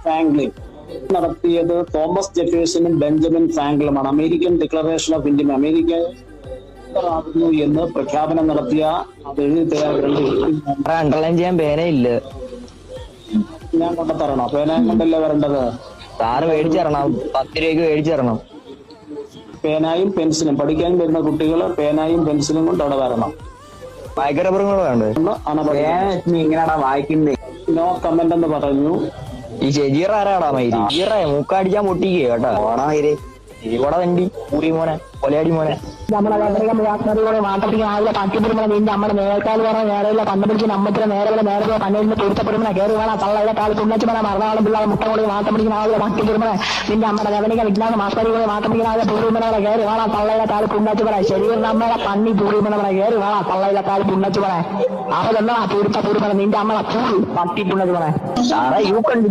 Franklin നടത്തിയത് Thomas ജെഫേഴ്സണും Benjamin ഫ്രാങ്ക്ലിനുമാണ്. American declaration of India America ആകുന്നു എന്ന് പ്രഖ്യാപനം നടത്തിയ അത് എഴുതി തയ്യാറുണ്ട്. അണ്ടർലൈൻ ചെയ്യാൻ പേനയില്ല. ഞാൻ കൊണ്ടുത്തരണോ? പേനയും കൊണ്ടല്ലേ വരേണ്ടത്. സാറ് മേടിച്ചിറണം, 10 രൂപയ്ക്ക് മേടിച്ചിറണം. പേനായും പെൻസിലും പഠിക്കാൻ വരുന്ന കുട്ടികൾ പേനായും പെൻസിലും കൊണ്ട് അവിടെ വരണം. വായിക്കറപ്പുറം കൂടെ വേണ്ടേ? ഇങ്ങനെയാടാ വായിക്കുന്നേ. നോ കമന്റ് എന്ന് പറഞ്ഞു. ഈ ഷെജീർ ആരാടാ മൈരി? ഷെജീറെ മൂക്കടിച്ചാൻ പൊട്ടിക്കേ കേട്ടോ. ഓണ മൈര് ഇവിടെ വണ്ടി പൂറി മോനെ കൊലയാടി മോനെ നമ്മുടെ മാട്ടപ്പിടിക്കുന്ന പട്ടിപ്പിടുമ്പോൾ നിന്റെ നമ്മുടെ നേരക്കാൽ പറഞ്ഞ നേരെയുള്ള കണ്ടുപിടിച്ച് നമ്മത്തിന് നേരെ കണ്ണിൽ പൊരുത്തപ്പെടുമ്പോൾ കയറി വേണം തള്ളയുടെ കാല് തുണ്ണച്ചുമല മറന്നാളും പിള്ളേർ മുട്ട കൊണ്ട് മാട്ടം പിടിക്കുന്ന ആളുകളെ പട്ടിപ്പിടുമ്പോൾ നിന്റെ നമ്മുടെ ഗവനിക വിജ്ഞാന മാസ്തരികളെ മാട്ടം പിടിക്കുന്ന ആളുടെ പൂർവ്വമനെ കയറി വേണം തള്ളയുടെ കാല് പുണ്ണച്ചുമല ശരീരം നമ്മളെ പന്നി പൂർവ്വമനെ കയറി വേണം തള്ളയുടെ കാല് പുണ്ണച്ചുമല അവരെന്നാ പൂർത്ത പൂർവ്വമന നിന്റെ അമ്മളെ പൂൾ പട്ടി പുണ്ണച്ചുമല സാറേ യു കണ്ടു